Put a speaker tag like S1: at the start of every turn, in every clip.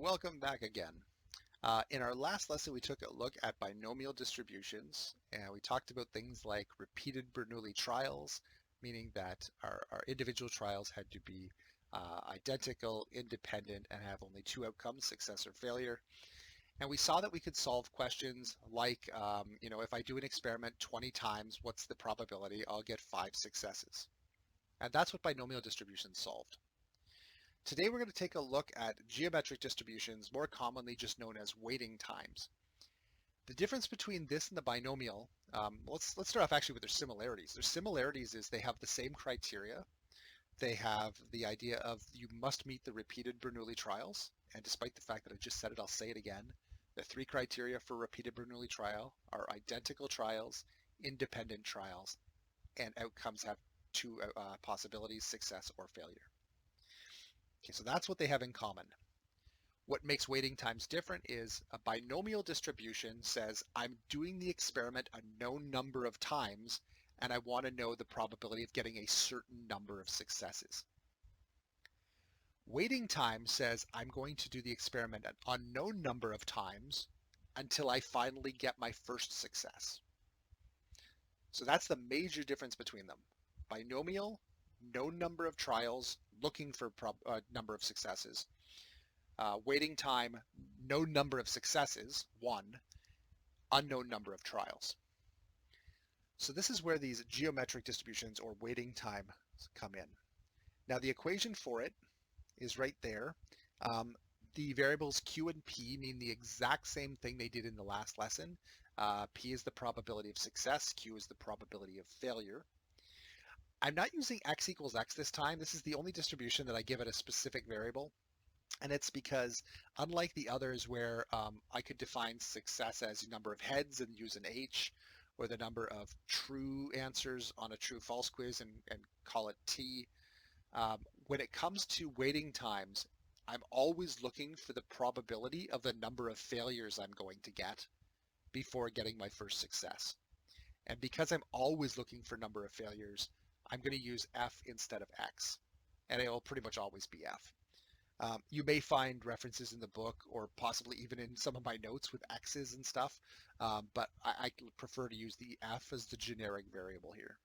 S1: Welcome back again. In our last lesson, we took a look at binomial distributions, and we talked about things like repeated Bernoulli trials, meaning that our individual trials had to be identical, independent, and have only two outcomes, success or failure. And we saw that we could solve questions like, if I do an experiment 20 times, what's the probability I'll get 5 successes? And that's what binomial distributions solved. Today we're going to take a look at geometric distributions, more commonly just known as waiting times. The difference between this and the binomial, let's start off actually with their similarities. Their similarities is they have the same criteria. They have the idea of you must meet the repeated Bernoulli trials, and despite the fact that I just said it, I'll say it again. The three criteria for repeated Bernoulli trial are identical trials, independent trials, and outcomes have two possibilities, success or failure. Okay, so that's what they have in common. What makes waiting times different is a binomial distribution says I'm doing the experiment a known number of times and I want to know the probability of getting a certain number of successes. Waiting time says I'm going to do the experiment an unknown number of times until I finally get my first success. So that's the major difference between them. Binomial, known number of trials, looking for number of successes. Waiting time, known number of successes, 1, unknown number of trials. So this is where these geometric distributions or waiting time come in. Now the equation for it is right there. The variables Q and P mean the exact same thing they did in the last lesson. P is the probability of success, Q is the probability of failure. I'm not using x equals x this time. This is the only distribution that I give it a specific variable. And it's because unlike the others where I could define success as number of heads and use an H, or the number of true answers on a true false quiz and call it T, when it comes to waiting times, I'm always looking for the probability of the number of failures I'm going to get before getting my first success. And because I'm always looking for number of failures, I'm going to use F instead of X. And it will pretty much always be F. You may find references in the book or possibly even in some of my notes with X's and stuff, but I prefer to use the F as the generic variable here.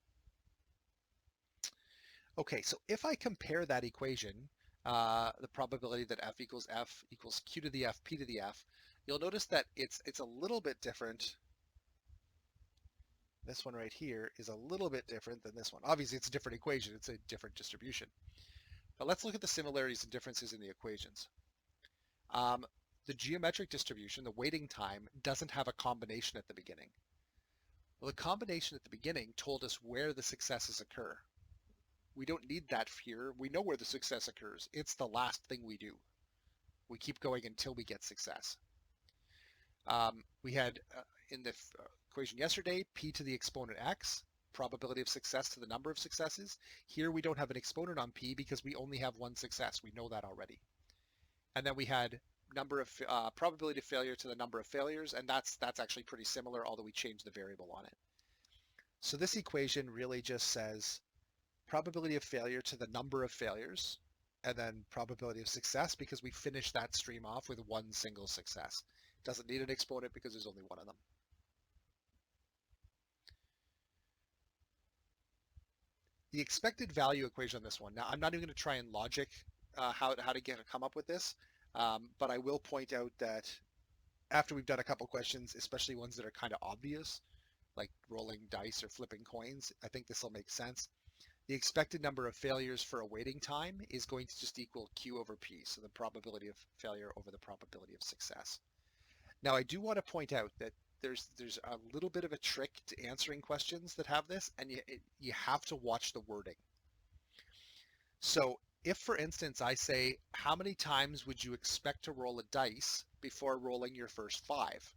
S1: Okay, so if I compare that equation, the probability that F equals Q to the F, P to the F, you'll notice that it's a little bit different. This one right here is a little bit different than this one. Obviously, it's a different equation. It's a different distribution. But let's look at the similarities and differences in the equations. The geometric distribution, the waiting time, doesn't have a combination at the beginning. Well, the combination at the beginning told us where the successes occur. We don't need that here. We know where the success occurs. It's the last thing we do. We keep going until we get success. We had in the equation yesterday, P to the exponent X, probability of success to the number of successes. Here we don't have an exponent on P because we only have one success. We know that already. And then we had number of probability of failure to the number of failures, and that's actually pretty similar, although we changed the variable on it. So this equation really just says probability of failure to the number of failures, and then probability of success because we finished that stream off with one single success. It doesn't need an exponent because there's only one of them. The expected value equation on this one. Now, I'm not even going to try and logic how to come up with this, but I will point out that after we've done a couple questions, especially ones that are kind of obvious, like rolling dice or flipping coins, I think this will make sense. The expected number of failures for a waiting time is going to just equal Q over P, so the probability of failure over the probability of success. Now, I do want to point out that there's a little bit of a trick to answering questions that have this, and you have to watch the wording. So if, for instance, I say, how many times would you expect to roll a dice before rolling your first 5?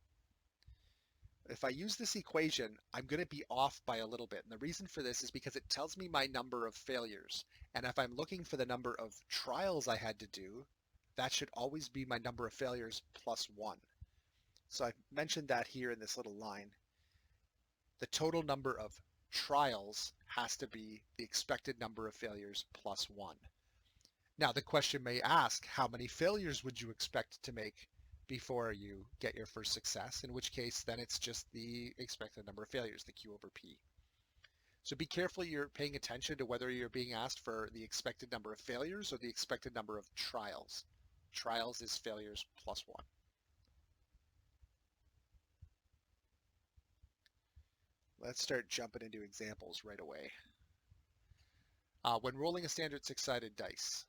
S1: If I use this equation, I'm going to be off by a little bit. And the reason for this is because it tells me my number of failures. And if I'm looking for the number of trials I had to do, that should always be my number of failures plus 1. So I've mentioned that here in this little line. The total number of trials has to be the expected number of failures plus 1. Now, the question may ask, how many failures would you expect to make before you get your first success? In which case, then it's just the expected number of failures, the Q over P. So be careful you're paying attention to whether you're being asked for the expected number of failures or the expected number of trials. Trials is failures plus 1. Let's start jumping into examples right away. When rolling a standard six-sided dice.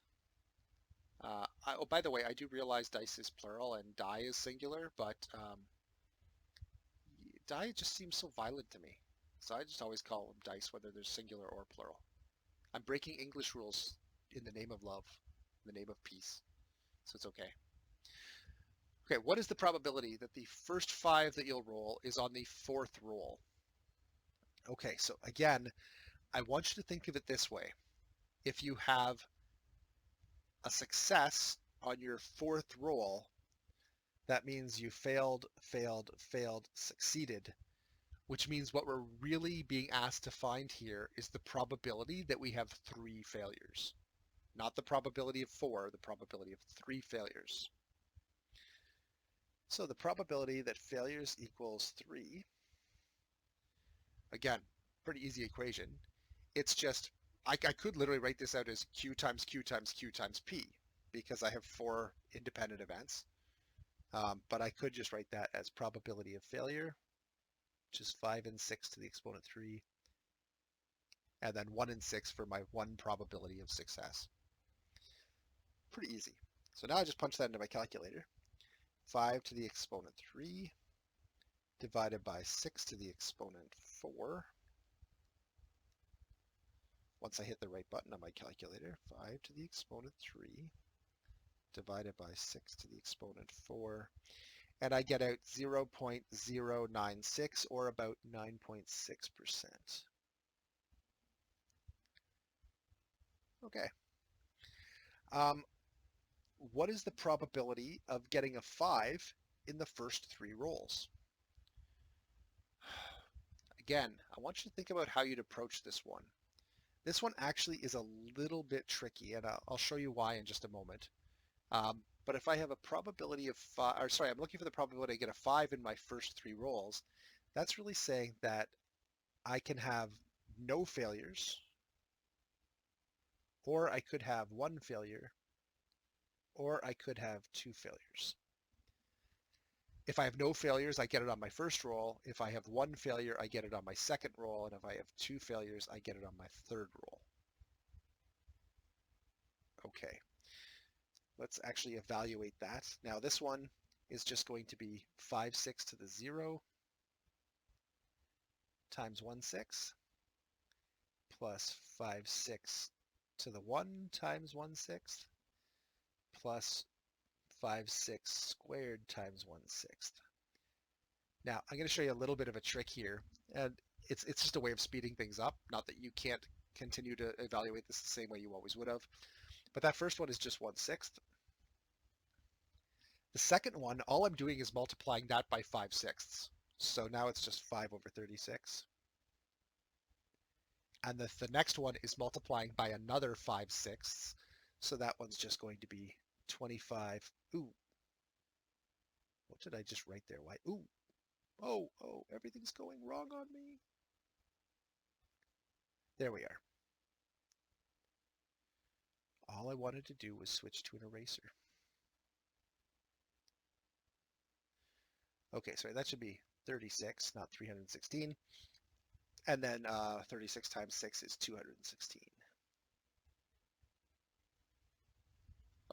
S1: Oh, by the way, I do realize dice is plural and die is singular, but die just seems so violent to me. So I just always call them dice, whether they're singular or plural. I'm breaking English rules in the name of love, in the name of peace. So it's okay. Okay, what is the probability that the first 5 that you'll roll is on the 4th roll? Okay, so again, I want you to think of it this way. If you have a success on your 4th roll, that means you failed, succeeded, which means what we're really being asked to find here is the probability that we have 3 failures. Not the probability of 4, the probability of 3 failures. So the probability that failures equals 3, again, pretty easy equation. It's just, I could literally write this out as Q times Q times Q times P because I have 4 independent events. But I could just write that as probability of failure, which is 5 and 6 to the exponent 3, and then 1 and 6 for my 1 probability of success. Pretty easy. So now I just punch that into my calculator. 5 to the exponent 3 divided by 6 to the exponent 4. Once I hit the right button on my calculator, 5 to the exponent 3 divided by 6 to the exponent 4. And I get out 0.096 or about 9.6%. Okay. What is the probability of getting a 5 in the first 3 rolls? Again, I want you to think about how you'd approach this one. This one actually is a little bit tricky, and I'll show you why in just a moment. But if I have a probability of 5, or sorry, I'm looking for the probability I get a 5 in my first 3 rolls, that's really saying that I can have no failures, or I could have 1 failure, or I could have 2 failures. If I have no failures, I get it on my first roll. If I have 1 failure, I get it on my second roll. And if I have 2 failures, I get it on my third roll. Okay, let's actually evaluate that. Now this one is just going to be 5, 6 to the 0 times 1, 6 plus 5, 6 to the 1 times 1, 6 plus 5, 6 squared times 1, 6. Now, I'm going to show you a little bit of a trick here, and it's just a way of speeding things up. Not that you can't continue to evaluate this the same way you always would have, but that first one is just 1/6. The second one, all I'm doing is multiplying that by 5/6. So now it's just 5 over 36. And the next one is multiplying by another 5/6. So that one's just going to be 25. Ooh, what did I just write there? Why? Ooh, oh, everything's going wrong on me. There we are. All I wanted to do was switch to an eraser. Okay, sorry, that should be 36, not 316. And then 36 times 6 is 216.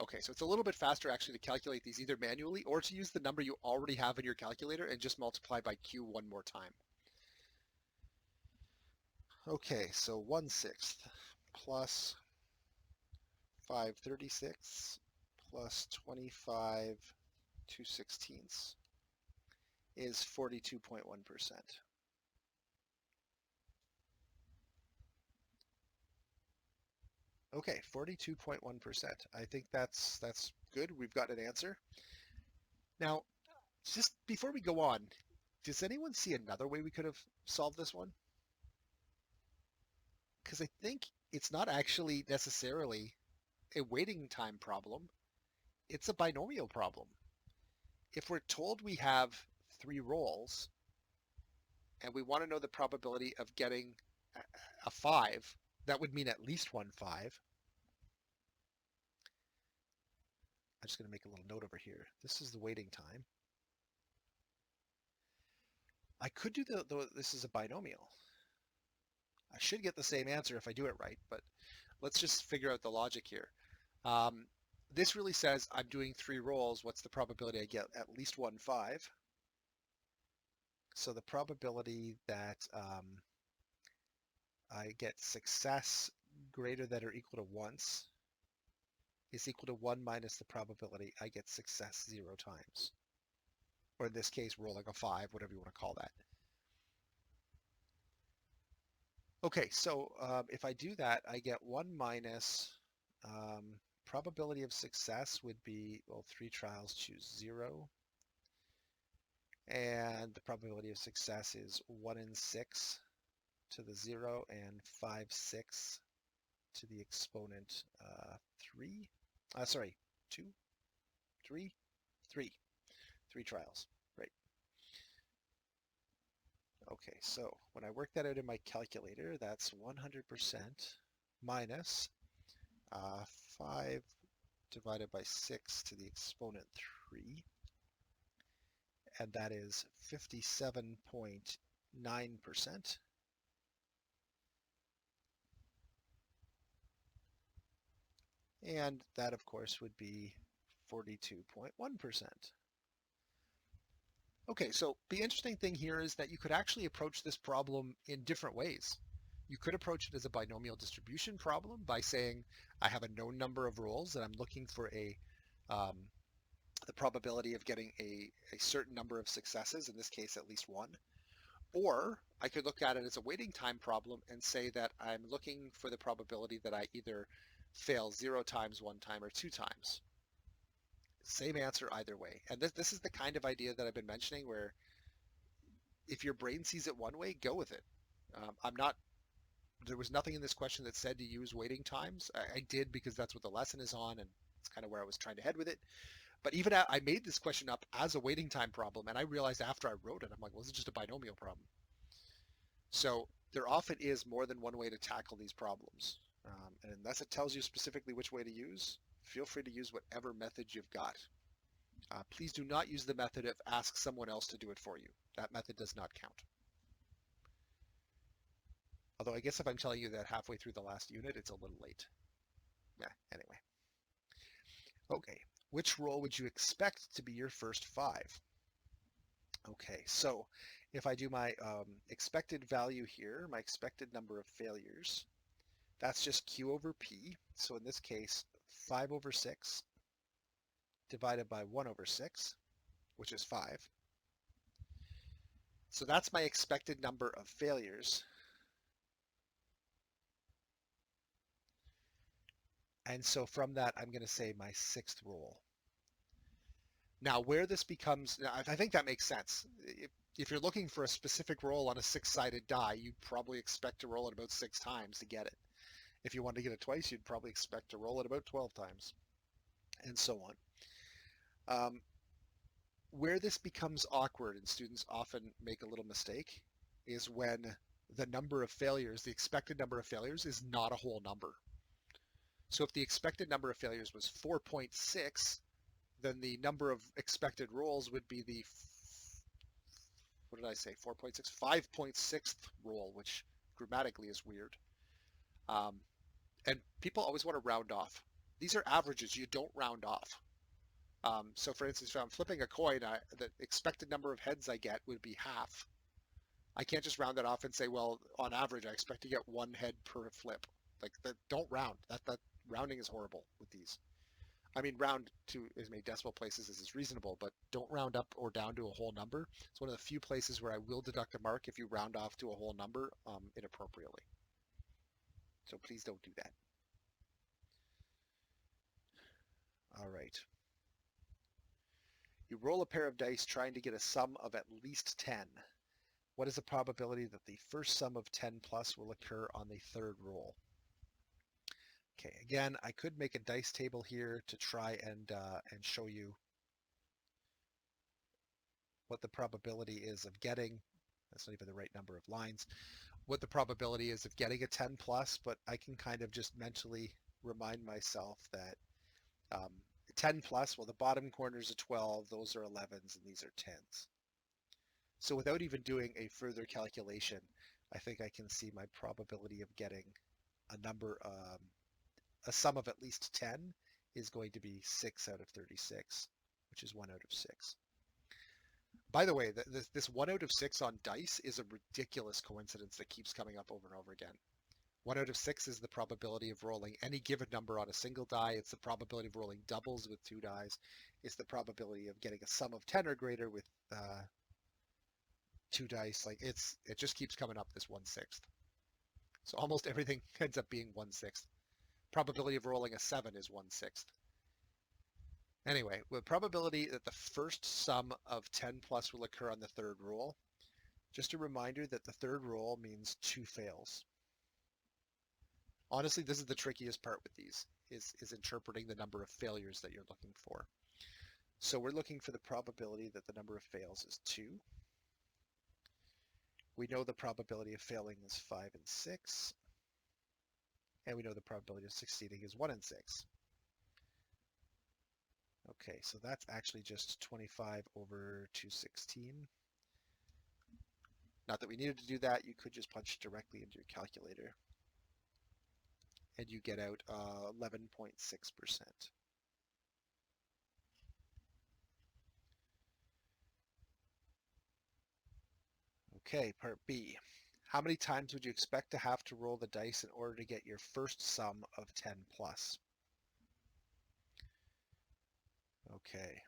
S1: Okay, so it's a little bit faster actually to calculate these either manually or to use the number you already have in your calculator and just multiply by Q one more time. Okay, so 1/6 plus 5/36 plus 25 2/16 is 42.1%. Okay, 42.1%. I think that's good. We've got an answer. Now, just before we go on, does anyone see another way we could have solved this one? Because I think it's not actually necessarily a waiting time problem. It's a binomial problem. If we're told we have 3 rolls and we want to know the probability of getting a 5, that would mean at least one 5. I'm just going to make a little note over here. This is the waiting time. I could do this is a binomial. I should get the same answer if I do it right, but let's just figure out the logic here. This really says I'm doing 3 rolls. What's the probability I get at least one 5? So the probability that I get success greater than or equal to once is equal to 1 minus the probability I get success 0 times. Or in this case, rolling a 5, whatever you want to call that. Okay, so if I do that, I get 1 minus probability of success would be, well, 3 trials, choose 0. And the probability of success is 1 in 6 to the 0 and 5/6 to the exponent 3. Sorry, 2, 3, 3. 3 trials, right? Okay, so when I work that out in my calculator, that's 100% minus 5 divided by 6 to the exponent 3. And that is 57.9%. And that, of course, would be 42.1%. Okay, so the interesting thing here is that you could actually approach this problem in different ways. You could approach it as a binomial distribution problem by saying, I have a known number of rolls and I'm looking for the probability of getting a certain number of successes, in this case at least one. Or I could look at it as a waiting time problem and say that I'm looking for the probability that I either fail 0 times, 1 time, or 2 times. Same answer either way. And this is the kind of idea that I've been mentioning where if your brain sees it one way, go with it. There was nothing in this question that said to use waiting times. I did because that's what the lesson is on, and it's kind of where I was trying to head with it. But even I made this question up as a waiting time problem, and I realized after I wrote it, I'm like, well, this is just a binomial problem. So there often is more than one way to tackle these problems. And unless it tells you specifically which way to use, feel free to use whatever method you've got. Please do not use the method of ask someone else to do it for you. That method does not count. Although I guess if I'm telling you that halfway through the last unit, it's a little late. Yeah, anyway. Okay, which roll would you expect to be your first 5? Okay, so if I do my expected value here, my expected number of failures, that's just Q over P. So in this case, 5/6 divided by 1/6, which is 5. So that's my expected number of failures. And so from that, I'm going to say my 6th roll. Now, where this becomes, I think that makes sense. If you're looking for a specific roll on a 6-sided die, you'd probably expect to roll it about 6 times to get it. If you want to get it twice, you'd probably expect to roll it about 12 times, and so on. Where this becomes awkward, and students often make a little mistake, is when the number of failures, the expected number of failures, is not a whole number. So if the expected number of failures was 4.6, then the number of expected rolls would be the, what did I say, 4.6? 5.6th roll, which grammatically is weird. And people always want to round off. These are averages. You don't round off. So for instance, if I'm flipping a coin, the expected number of heads I get would be half. I can't just round that off and say, well, on average, I expect to get 1 head per flip. Like, don't round. That rounding is horrible with these. I mean, round to as many decimal places as is reasonable, but don't round up or down to a whole number. It's one of the few places where I will deduct a mark if you round off to a whole number inappropriately. So please don't do that. All right. You roll a pair of dice trying to get a sum of at least 10. What is the probability that the first sum of 10 plus will occur on the 3rd roll? Okay, again, I could make a dice table here to try and show you what the probability is of getting, that's not even the right number of lines, what the probability is of getting a 10 plus, but I can kind of just mentally remind myself that 10 plus, well, the bottom corner is a 12, those are 11s, and these are 10s. So without even doing a further calculation, I think I can see my probability of getting a number, a sum of at least 10 is going to be 6 out of 36, which is 1 out of 6. By the way, this 1 out of 6 on dice is a ridiculous coincidence that keeps coming up over and over again. 1 out of 6 is the probability of rolling any given number on a single die. It's the probability of rolling doubles with 2 dies. It's the probability of getting a sum of 10 or greater with 2 dice. Like it just keeps coming up, this 1/6. So almost everything ends up being 1/6. Probability of rolling a 7 is 1/6. Anyway, with probability that the first sum of 10 plus will occur on the third roll, just a reminder that the third roll means 2 fails. Honestly, this is the trickiest part with these, is interpreting the number of failures that you're looking for. So we're looking for the probability that the number of fails is 2. We know the probability of failing is 5 and 6. And we know the probability of succeeding is 1 and 6. Okay, so that's actually just 25 over 216. Not that we needed to do that, you could just punch directly into your calculator. And you get out 11.6%. Okay, part B. How many times would you expect to have to roll the dice in order to get your first sum of 10 plus? Okay.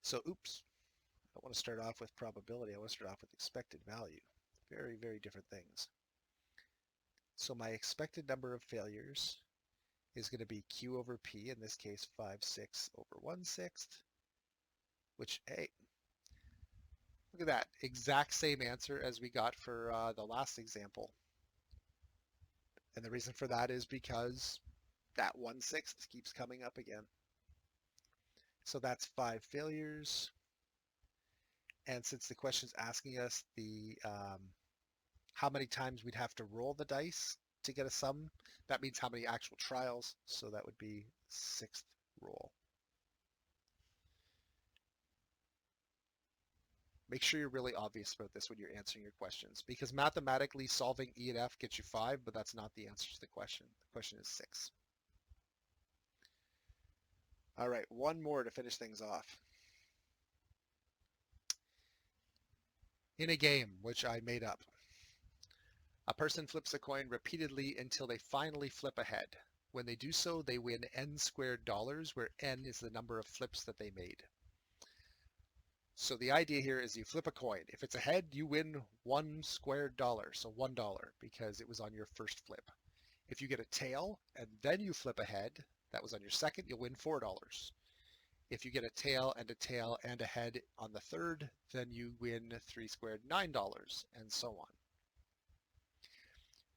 S1: So, oops. I don't want to start off with probability. I want to start off with expected value. Very, very different things. So my expected number of failures is going to be Q over P, in this case 5/6 over 1/6, which, hey, look at that. Exact same answer as we got for the last example. And the reason for that is because that 1/6 keeps coming up again. So that's 5 failures. And since the question is asking us the how many times we'd have to roll the dice to get a sum, that means how many actual trials. So that would be 6th roll. Make sure you're really obvious about this when you're answering your questions, because mathematically solving E and F gets you 5, but that's not the answer to the question. The question is 6. All right, one more to finish things off. In a game, which I made up, a person flips a coin repeatedly until they finally flip a head. When they do so, they win n squared dollars, where n is the number of flips that they made. So the idea here is you flip a coin. If it's a head, you win 1 squared dollar, so $1, because it was on your first flip. If you get a tail and then you flip a head, that was on your second, you'll win $4. If you get a tail and a head on the third, then you win 3 squared $9, and so on.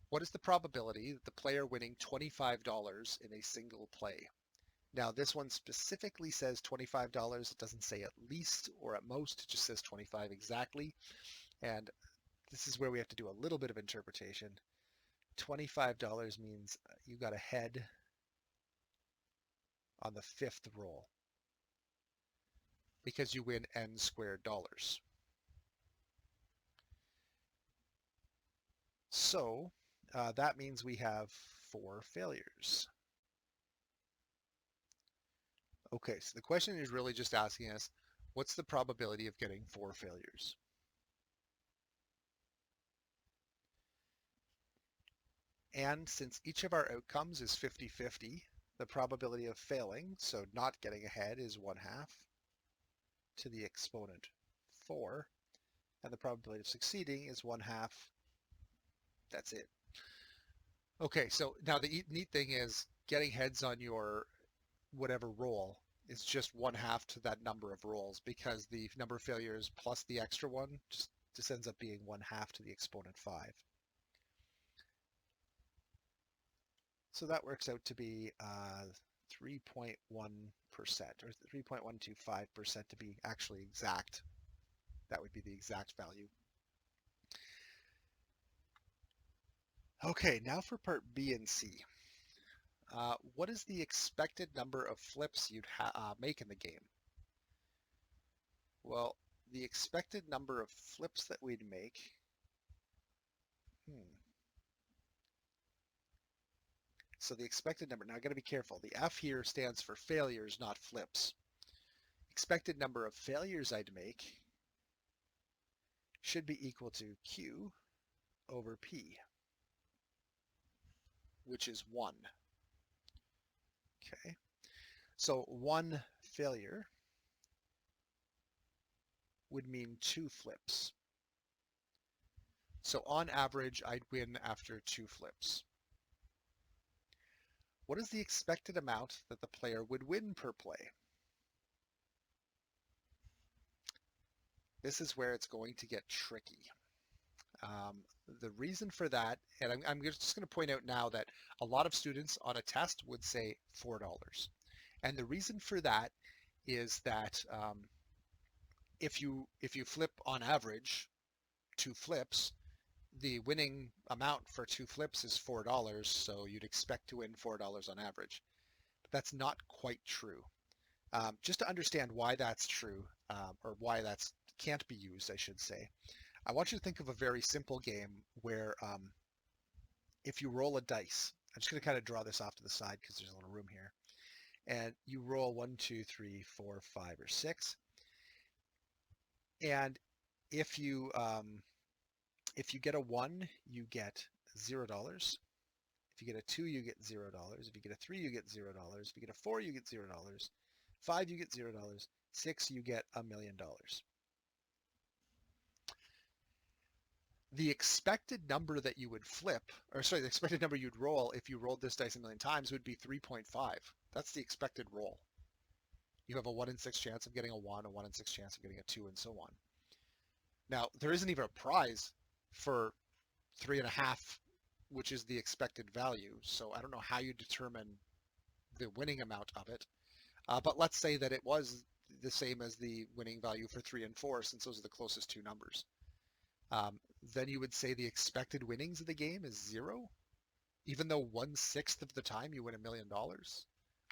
S1: What is the probability that the player winning $25 in a single play? Now, this one specifically says $25. It doesn't say at least or at most. It just says 25 exactly. And this is where we have to do a little bit of interpretation. $25 means you got a head on the 5th roll because you win n squared dollars. So that means we have 4 failures. Okay, so the question is really just asking us, what's the probability of getting 4 failures? And since each of our outcomes is 50-50, the probability of failing, so not getting ahead, is 1/2 to the exponent 4, and the probability of succeeding is 1/2. That's it. Okay, so now the neat thing is getting heads on your whatever roll is just 1/2 to that number of rolls, because the number of failures plus the extra one just ends up being 1/2 to the exponent 5. So that works out to be 3.1% or 3.125% to be actually exact. That would be the exact value. Okay, now for part B and C. What is the expected number of flips you'd make in the game? Well, the expected number of flips that we'd make, so the expected number, now I got to be careful. The F here stands for failures, not flips. Expected number of failures I'd make should be equal to Q over P, which is 1. Okay, so 1 failure would mean 2 flips. So on average, I'd win after 2 flips. What is the expected amount that the player would win per play? This is where it's going to get tricky. The reason for that, and I'm just going to point out now that a lot of students on a test would say $4. And the reason for that is that if you flip on average 2 flips, the winning amount for 2 flips is $4, so you'd expect to win $4 on average. But that's not quite true. Just to understand why that's true, or why that can't be used, I should say, I want you to think of a very simple game where if you roll a dice, I'm just going to kind of draw this off to the side because there's a little room here, and you roll 1, 2, 3, 4, 5, or 6, and if you get a 1, you get $0. If you get a 2, you get $0. If you get a 3, you get $0. If you get a 4, you get $0. 5, you get $0. 6, you get $1 million. The expected number that you would flip, or sorry, the expected number you'd roll if you rolled this dice 1,000,000 times would be 3.5. That's the expected roll. You have a 1 in 6 chance of getting a 1, a 1 in 6 chance of getting a 2, and so on. Now, there isn't even a prize for 3.5, which is the expected value. So I don't know how you determine the winning amount of it. But let's say that it was the same as the winning value for 3 and 4, since those are the closest two numbers. Then you would say the expected winnings of the game is 0, even though 1/6 of the time you win $1 million.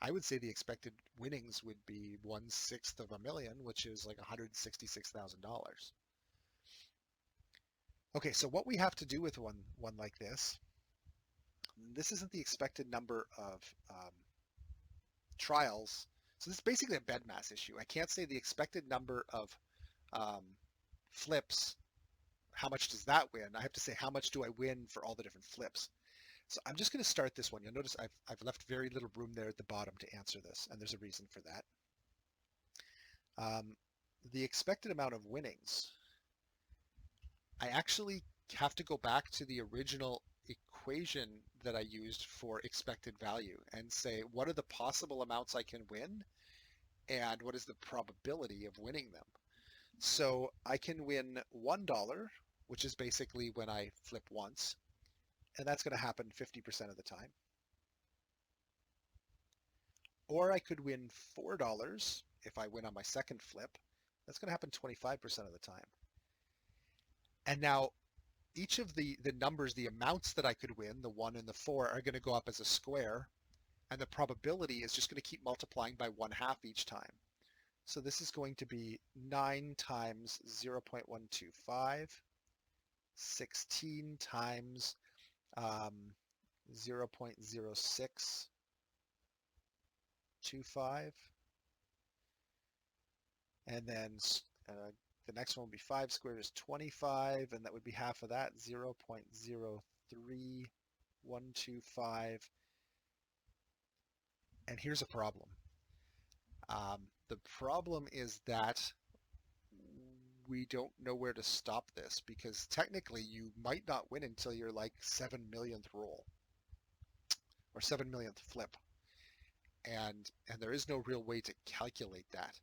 S1: I would say the expected winnings would be 1/6 of $1 million, which is like $166,000. Okay, so what we have to do with one like this isn't the expected number of trials. So this is basically a bed mass issue. I can't say the expected number of flips. How much does that win? I have to say how much do I win for all the different flips. So I'm just going to start this one. You'll notice I've left very little room there at the bottom to answer this, and there's a reason for that. The expected amount of winnings, I actually have to go back to the original equation that I used for expected value and say, what are the possible amounts I can win, and what is the probability of winning them? So I can win $1, which is basically when I flip once, and that's going to happen 50% of the time. Or I could win $4 if I win on my second flip. That's going to happen 25% of the time. And now each of the numbers, the amounts that I could win, the 1 and the 4, are going to go up as a square, and the probability is just going to keep multiplying by 1/2 each time. So this is going to be 9 times 0.125, 16 times 0.0625, and then the next one would be 5 squared is 25, and that would be half of that, 0.03125. And here's a problem. The problem is that we don't know where to stop this, because technically you might not win until you're like 7 millionth roll or 7 millionth flip, and there is no real way to calculate that.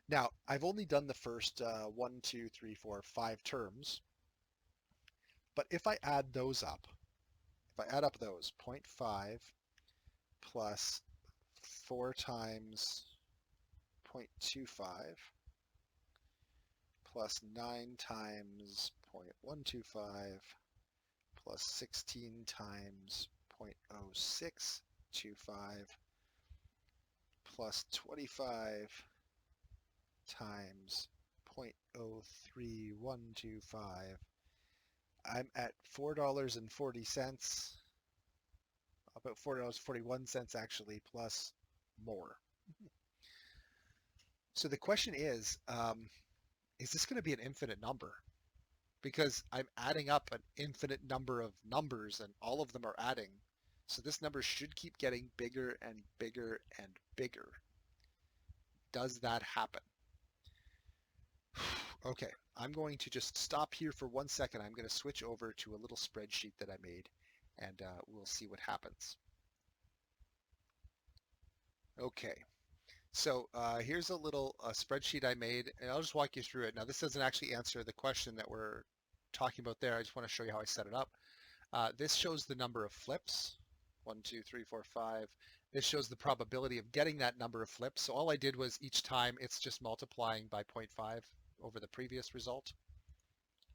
S1: Now, I've only done the first 1, 2, 3, 4, 5 terms, but if I add those up, if I add up those 0.5, plus 4 times 0.25 plus 9 times 0.125 plus 16 times 0.0625 plus 25 times 0.03125. I'm at $4.40, about $4.41 actually, plus more. So the question is this going to be an infinite number? Because I'm adding up an infinite number of numbers and all of them are adding. So this number should keep getting bigger and bigger and bigger. Does that happen? Okay, I'm going to just stop here for 1 second. I'm going to switch over to a little spreadsheet that I made and we'll see what happens. Okay, so here's a little spreadsheet I made, and I'll just walk you through it. Now, this doesn't actually answer the question that we're talking about there. I just want to show you how I set it up. This shows the number of flips, 1, 2, 3, 4, 5. This shows the probability of getting that number of flips. So all I did was each time it's just multiplying by 0.5 over the previous result.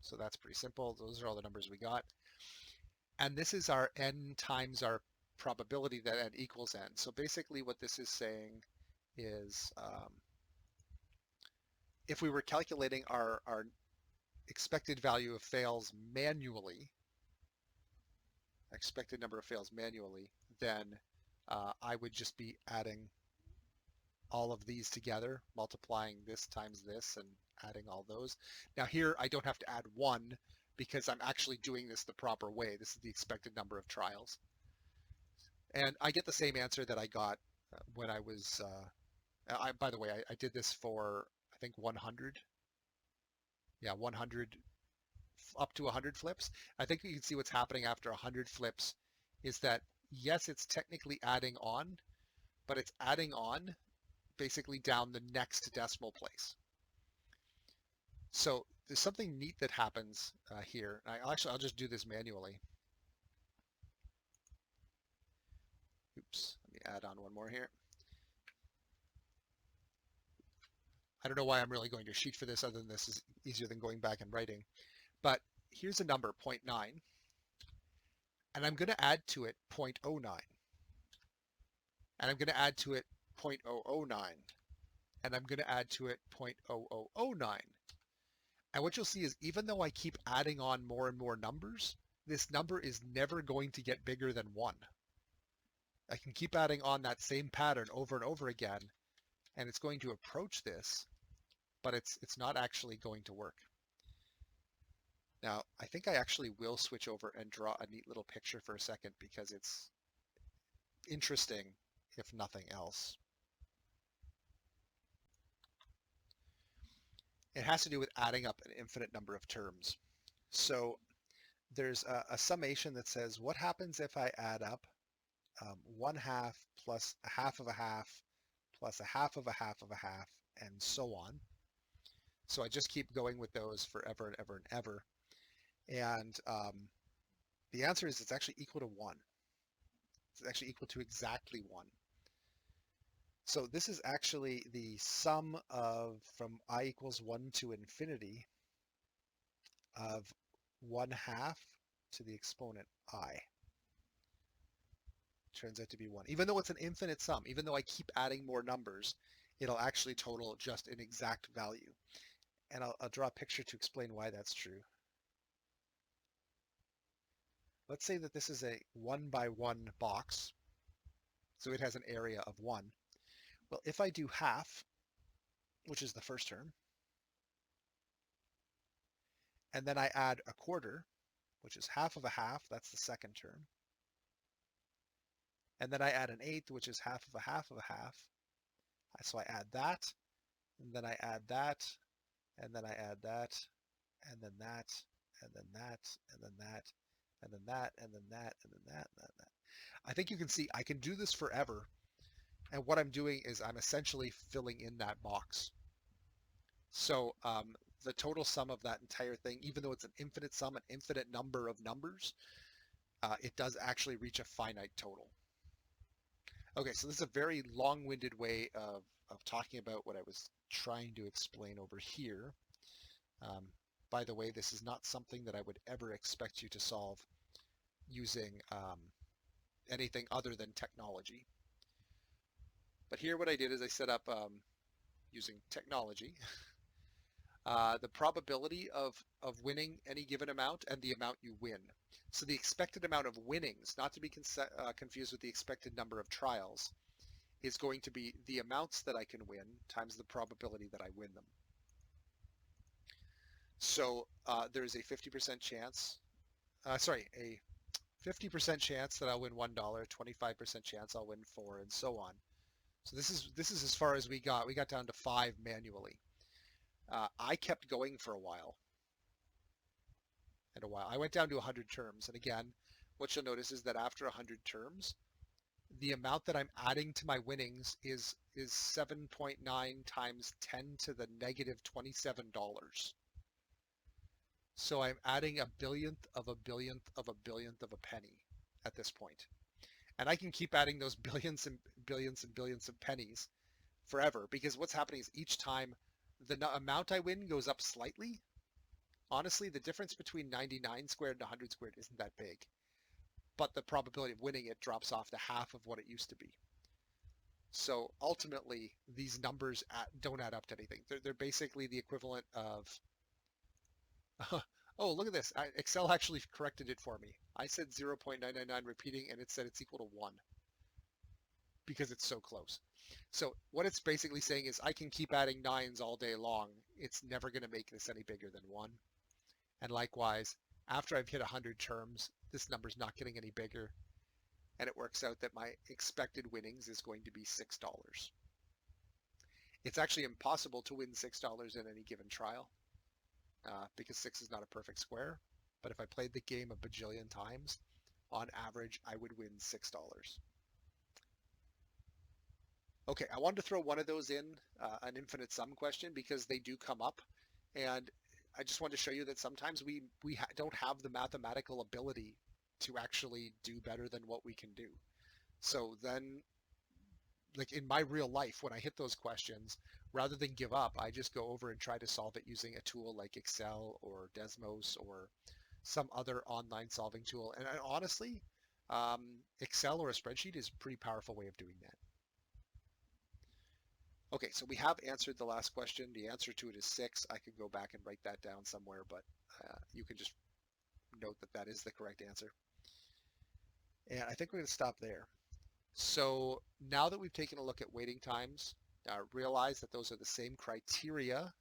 S1: So that's pretty simple. Those are all the numbers we got. And this is our n times our probability that n equals n. So basically what this is saying is if we were calculating our expected value of fails manually, expected number of fails manually, then I would just be adding all of these together, multiplying this times this and adding all those. Now here I don't have to add 1 because I'm actually doing this the proper way. This is the expected number of trials. And I get the same answer that I got when I was, by the way, I did this for, I think 100. Yeah, 100, up to 100 flips. I think you can see what's happening after 100 flips is that, yes, it's technically adding on, but it's adding on basically down the next decimal place. So there's something neat that happens here. I'll just do this manually. Oops, let me add on one more here. I don't know why I'm really going to a sheet for this, other than this is easier than going back and writing. But here's a number, 0.9, and I'm going to add to it 0.09, and I'm going to add to it 0.009, and I'm going to add to it 0.0009. And what you'll see is even though I keep adding on more and more numbers, this number is never going to get bigger than 1. I can keep adding on that same pattern over and over again, and it's going to approach this, but it's not actually going to work. Now, I think I actually will switch over and draw a neat little picture for a second because it's interesting, if nothing else. It has to do with adding up an infinite number of terms. So there's a summation that says, what happens if I add up 1/2 plus a half of a half plus a half of a half of a half, and so on. So I just keep going with those forever and ever and ever. And the answer is it's actually equal to 1. It's actually equal to exactly 1. So this is actually the sum of, from I equals 1 to infinity, of 1/2 to the exponent I. Turns out to be 1. Even though it's an infinite sum, even though I keep adding more numbers, it'll actually total just an exact value. And I'll draw a picture to explain why that's true. Let's say that this is a 1 by 1 box, so it has an area of 1. Well, if I do half, which is the first term, and then I add a quarter, which is half of a half, that's the second term, and then I add an eighth, which is half of a half of a half, so I add that, and then I add that, and then I add that, and then that, and then that, and then that, and then that, and then that, and then that, and then that. I think you can see I can do this forever. And what I'm doing is I'm essentially filling in that box. So the total sum of that entire thing, even though it's an infinite sum, an infinite number of numbers, it does actually reach a finite total. Okay, so this is a very long-winded way of talking about what I was trying to explain over here. Um, by the way, this is not something that I would ever expect you to solve using anything other than technology. But here what I did is I set up, using technology, the probability of winning any given amount and the amount you win. So the expected amount of winnings, not to be confused with the expected number of trials, is going to be the amounts that I can win times the probability that I win them. So there's a 50% chance, a 50% chance that I'll win $1, 25% chance I'll win 4, and so on. So this is as far as we got. We got down to 5 manually. I kept going for a while. I went down to 100 terms. And again, what you'll notice is that after 100 terms, the amount that I'm adding to my winnings is 7.9 times 10 to the negative $27. So I'm adding a billionth of a billionth of a billionth of a penny at this point. And I can keep adding those billions and billions and billions of pennies forever, because what's happening is each time the amount I win goes up slightly. Honestly, the difference between 99 squared and 100 squared isn't that big, but the probability of winning it drops off to half of what it used to be. So ultimately, these numbers don't add up to anything. They're basically the equivalent of, oh, look at this. Excel actually corrected it for me. I said 0.999 repeating, and it said it's equal to 1 because it's so close. So what it's basically saying is I can keep adding 9s all day long. It's never going to make this any bigger than 1. And likewise, after I've hit 100 terms, this number's not getting any bigger. And it works out that my expected winnings is going to be $6. It's actually impossible to win $6 in any given trial because 6 is not a perfect square. But if I played the game a bajillion times, on average, I would win $6. Okay, I wanted to throw one of those in, an infinite sum question, because they do come up. And I just wanted to show you that sometimes we don't have the mathematical ability to actually do better than what we can do. So then, like in my real life, when I hit those questions, rather than give up, I just go over and try to solve it using a tool like Excel or Desmos or some other online solving tool. And honestly, Excel or a spreadsheet is a pretty powerful way of doing that. Okay, so we have answered the last question. The answer to it is 6. I could go back and write that down somewhere, but you can just note that that is the correct answer. And I think we're going to stop there. So now that we've taken a look at waiting times, realize that those are the same criteria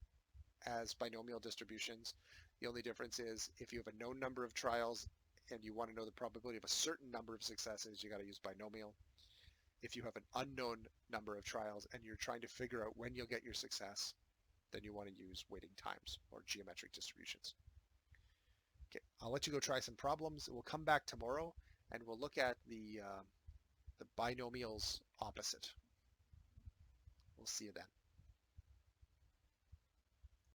S1: as binomial distributions. The only difference is if you have a known number of trials and you want to know the probability of a certain number of successes, you got to use binomial. If you have an unknown number of trials and you're trying to figure out when you'll get your success, then you want to use waiting times or geometric distributions. Okay, I'll let you go try some problems. We'll come back tomorrow and we'll look at the binomials opposite. We'll see you then.